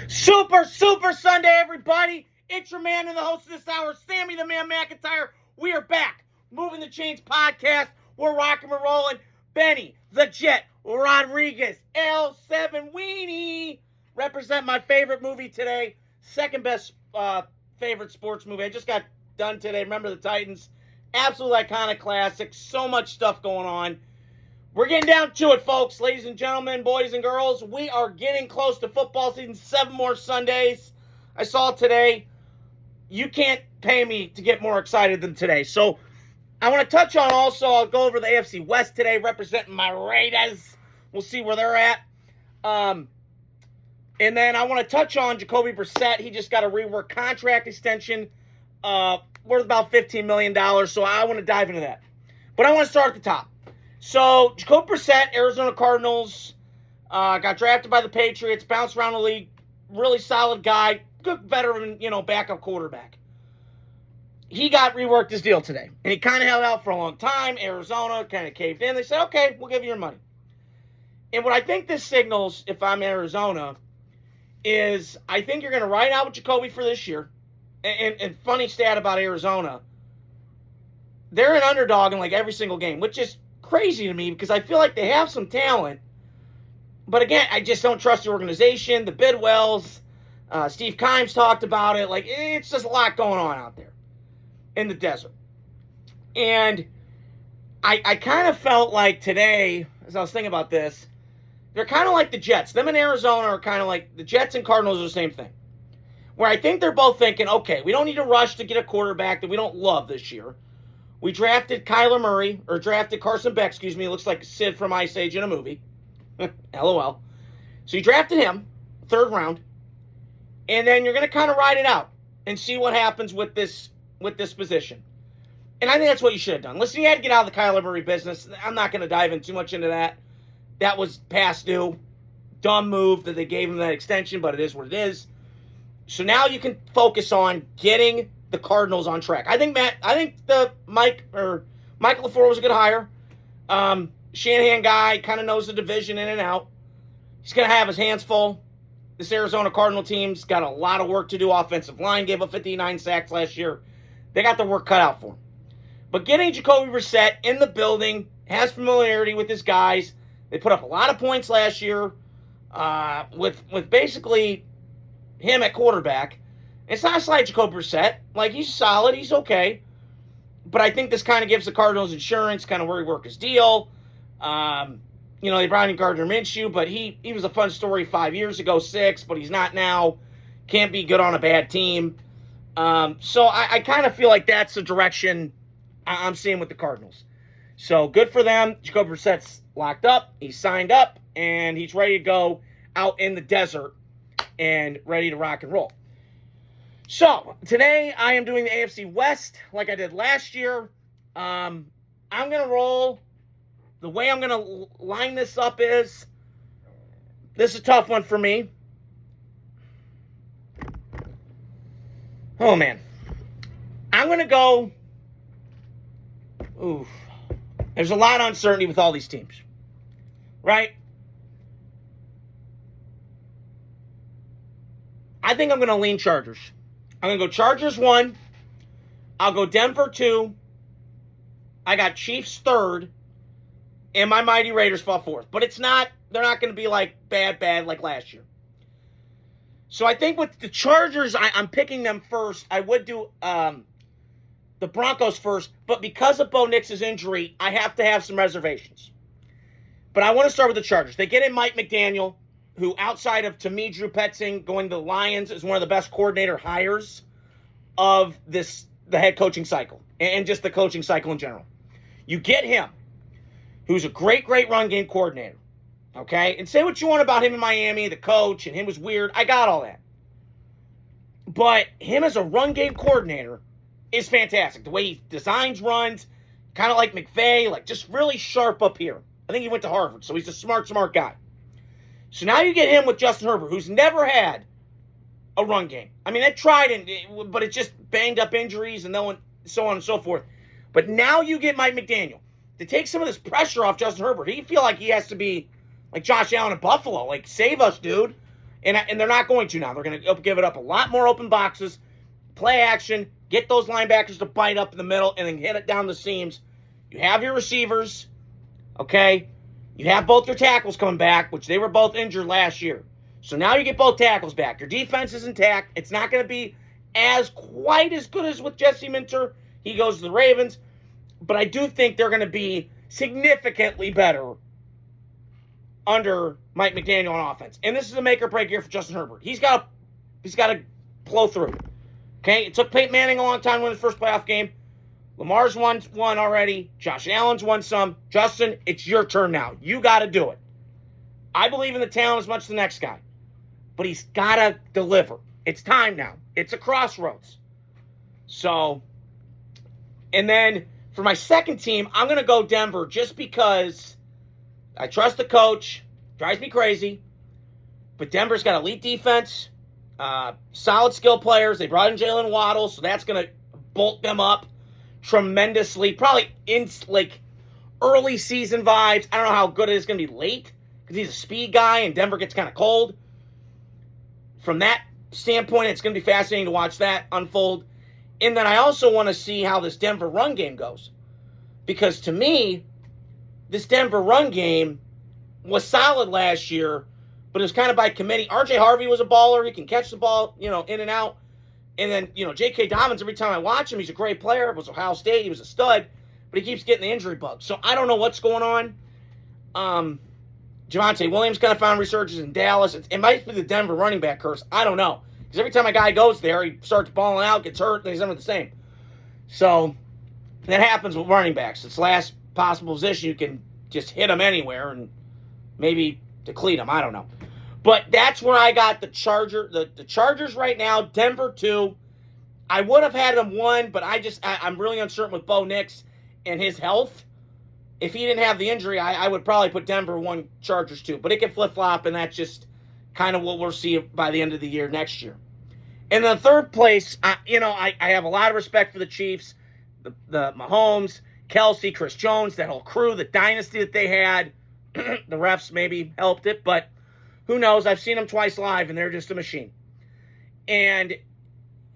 Super Sunday, everybody. It's your man and the host of this hour, Sammy the Man McIntyre. We are back. Moving the Chains podcast. We're rocking and rolling. Benny, the Jet, Rodriguez, L7 Weenie. Represent my favorite movie today. Second best favorite sports movie. I just got done today. Remember the Titans. Absolute iconic classic. So much stuff going on. We're getting down to it, folks. Ladies and gentlemen, boys and girls, we are getting close to football season. 7 more Sundays. I saw today. You can't pay me to get more excited than today. So I want to touch on also, I'll go over the AFC West today, representing my Raiders. We'll see where they're at. And then I want to touch on Jacoby Brissett. He just got a rework contract extension worth about $15 million. So I want to dive into that. But I want to start at the top. So, Jacoby Brissett, Arizona Cardinals, got drafted by the Patriots, bounced around the league, really solid guy, good veteran, backup quarterback. He got reworked his deal today, and he kind of held out for a long time. Arizona kind of caved in. They said, okay, we'll give you your money. And what I think this signals, if I'm Arizona, is I think you're going to ride out with Jacoby for this year. And funny stat about Arizona, they're an underdog in like every single game, which is crazy to me because I feel like they have some talent. But again, I just don't trust the organization, the Bidwells. Steve Kimes talked about it. Like, it's just a lot going on out there in the desert. And I kind of felt like today, as I was thinking about this, they're kind of like the Jets. Them in Arizona are kind of like the Jets and Cardinals are the same thing. Where I think they're both thinking, okay, we don't need to rush to get a quarterback that we don't love this year. We drafted Carson Beck, It looks like Sid from Ice Age in a movie. LOL. So you drafted him, 3rd round, and then you're going to kind of ride it out and see what happens with this position. And I think that's what you should have done. Listen, you had to get out of the Kyler Murray business. I'm not going to dive in too much into that. That was past due. Dumb move that they gave him that extension, but it is what it is. So now you can focus on getting the Cardinals on track. I think Michael LaFleur was a good hire. Shanahan guy, kind of knows the division in and out. He's going to have his hands full. This Arizona Cardinal team's got a lot of work to do. Offensive line gave up 59 sacks last year. They got their work cut out for them. But getting Jacoby Brissett in the building, has familiarity with his guys. They put up a lot of points last year with basically him at quarterback. It's not a slight Jacoby Brissett. Like, he's solid. He's okay. But I think this kind of gives the Cardinals insurance, kind of where he worked his deal. They brought in Gardner Minshew, but he was a fun story 5 years ago, 6, but he's not now. Can't be good on a bad team. So I kind of feel like that's the direction I'm seeing with the Cardinals. So good for them. Jacoby Brissett's locked up. He's signed up, and he's ready to go out in the desert and ready to rock and roll. So, today I am doing the AFC West like I did last year. I'm going to roll. The way I'm going to line this up is, this is a tough one for me. Oh, man. I'm going to go, there's a lot of uncertainty with all these teams, right? I think I'm going to lean Chargers. I'm going to go Chargers 1. I'll go Denver 2. I got Chiefs 3rd. And my mighty Raiders fall 4th. But they're not going to be like bad like last year. So I think with the Chargers, I'm picking them first. I would do the Broncos first. But because of Bo Nix's injury, I have to have some reservations. But I want to start with the Chargers. They get in Mike McDaniel, who outside of, to me, Drew Petzing going to the Lions is one of the best coordinator hires of the head coaching cycle and just the coaching cycle in general. You get him, who's a great run game coordinator, okay? And say what you want about him in Miami, the coach, and him was weird. I got all that. But him as a run game coordinator is fantastic. The way he designs runs, kind of like McVay, like just really sharp up here. I think he went to Harvard, so he's a smart guy. So now you get him with Justin Herbert, who's never had a run game. I mean, they tried, but it just banged up injuries and so on and so forth. But now you get Mike McDaniel to take some of this pressure off Justin Herbert. He feel like he has to be like Josh Allen in Buffalo. Like, save us, dude. And they're not going to now. They're going to give it up a lot more open boxes, play action, get those linebackers to bite up in the middle, and then hit it down the seams. You have your receivers, okay? You have both your tackles coming back, which they were both injured last year. So now you get both tackles back. Your defense is intact. It's not going to be quite as good as with Jesse Minter. He goes to the Ravens. But I do think they're going to be significantly better under Mike McDaniel on offense. And this is a make or break year for Justin Herbert. He's got to blow through. Okay? It took Peyton Manning a long time to win his first playoff game. Lamar's won already. Josh Allen's won some. Justin, it's your turn now. You got to do it. I believe in the talent as much as the next guy. But he's got to deliver. It's time now. It's a crossroads. So, and then for my second team, I'm going to go Denver just because I trust the coach. Drives me crazy. But Denver's got elite defense, solid skill players. They brought in Jalen Waddle, so that's going to bolt them up tremendously. Probably in like early season vibes. I don't know how good it is going to be late because he's a speed guy and Denver gets kind of cold. From that standpoint, it's going to be fascinating to watch that unfold. And then I also want to see how this Denver run game goes. Because to me, this Denver run game was solid last year, but it was kind of by committee. R.J. Harvey was a baller. He can catch the ball, in and out. And then, J.K. Dobbins, every time I watch him, he's a great player. It was Ohio State. He was a stud. But he keeps getting the injury bug. So I don't know what's going on. Javonte Williams kind of found resurgence in Dallas. It might be the Denver running back curse. I don't know. Because every time a guy goes there, he starts balling out, gets hurt, and he's never the same. So that happens with running backs. It's last possible position. You can just hit them anywhere and maybe deplete them. I don't know. But that's where I got the Chargers right now. Denver 2. I would have had them 1, but I'm really uncertain with Bo Nix and his health. If he didn't have the injury, I would probably put Denver 1, Chargers 2. But it can flip-flop, and that's just kind of what we'll see by the end of the year next year. In the third place, I have a lot of respect for the Chiefs, the Mahomes, Kelsey, Chris Jones, that whole crew, the dynasty that they had. The refs maybe helped it, but who knows? I've seen them twice live, and they're just a machine. And,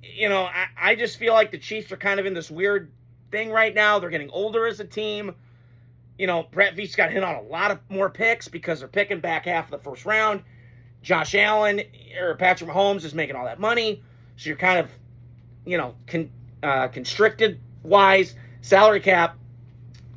I just feel like the Chiefs are kind of in this weird thing right now. They're getting older as a team. Brett Veach got hit on a lot of more picks because they're picking back half of the first round. Josh Allen or Patrick Mahomes is making all that money. So you're kind of, constricted-wise, salary cap.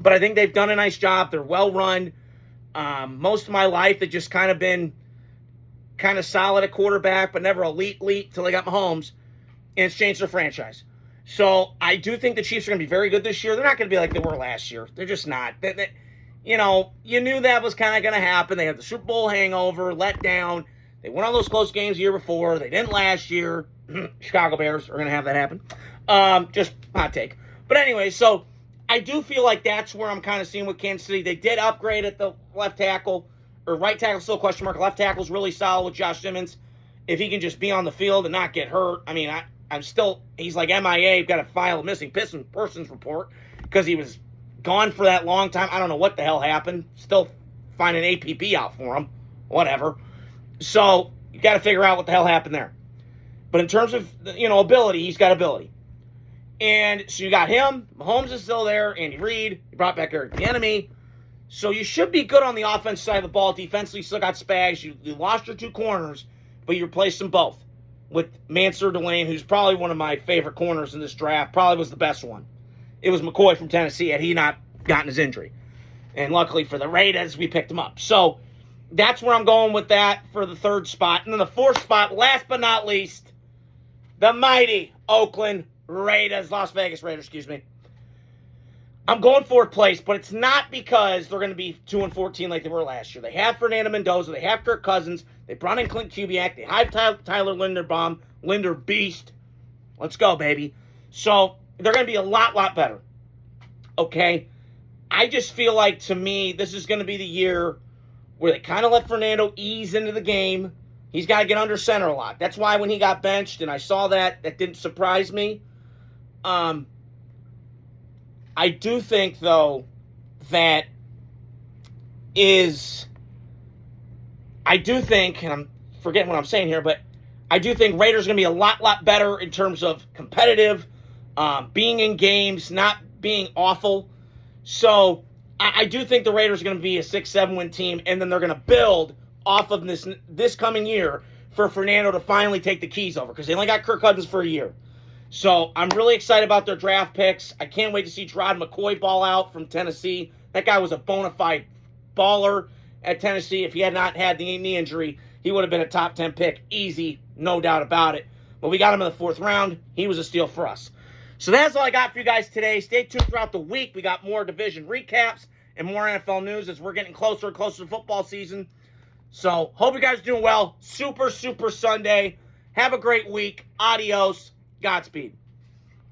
But I think they've done a nice job. They're well-run. Most of my life, they've just kind of been kind of solid at quarterback, but never elite till they got Mahomes. And it's changed their franchise. So I do think the Chiefs are going to be very good this year. They're not going to be like they were last year. They're just not. You knew that was kind of going to happen. They had the Super Bowl hangover, let down. They won all those close games the year before. They didn't last year. Chicago Bears are going to have that happen. Just hot take. But anyway, so I do feel like that's where I'm kind of seeing with Kansas City. They did upgrade at the left tackle, or right tackle, still a question mark. Left tackle's really solid with Josh Simmons. If he can just be on the field and not get hurt. I mean, he's like MIA, got to file a missing persons report because he was gone for that long time. I don't know what the hell happened. Still finding APB out for him. Whatever. So you got to figure out what the hell happened there. But in terms of, ability, he's got ability. And so you got him. Mahomes is still there. Andy Reid. You brought back Eric Bieniemy. So you should be good on the offense side of the ball. Defensively, you still got Spags. You lost your 2 corners, but you replaced them both with Mansour Delane, who's probably one of my favorite corners in this draft. Probably was the best one. It was McCoy from Tennessee had he not gotten his injury. And luckily for the Raiders, we picked him up. So that's where I'm going with that for the third spot. And then the fourth spot, last but not least, the mighty Oakland Raiders, Las Vegas Raiders, excuse me. I'm going fourth place, but it's not because they're going to be 2-14 like they were last year. They have Fernando Mendoza. They have Kirk Cousins. They brought in Clint Kubiak. They have Tyler Linderbaum. Linder Beast. Let's go, baby. So they're going to be a lot better. Okay? I just feel like, to me, this is going to be the year where they kind of let Fernando ease into the game. He's got to get under center a lot. That's why when he got benched, and I saw that didn't surprise me. I do think, though, and I'm forgetting what I'm saying here, but I do think Raiders are going to be a lot better in terms of competitive, being in games, not being awful. So I do think the Raiders are going to be a 6-7 win team, and then they're going to build off of this coming year for Fernando to finally take the keys over, because they only got Kirk Cousins for a year. So I'm really excited about their draft picks. I can't wait to see Gerard McCoy ball out from Tennessee. That guy was a bona fide baller at Tennessee. If he had not had the knee injury, he would have been a top 10 pick. Easy, no doubt about it. But we got him in the 4th round. He was a steal for us. So that's all I got for you guys today. Stay tuned throughout the week. We got more division recaps and more NFL news as we're getting closer and closer to football season. So hope you guys are doing well. Super Sunday. Have a great week. Adios. Godspeed.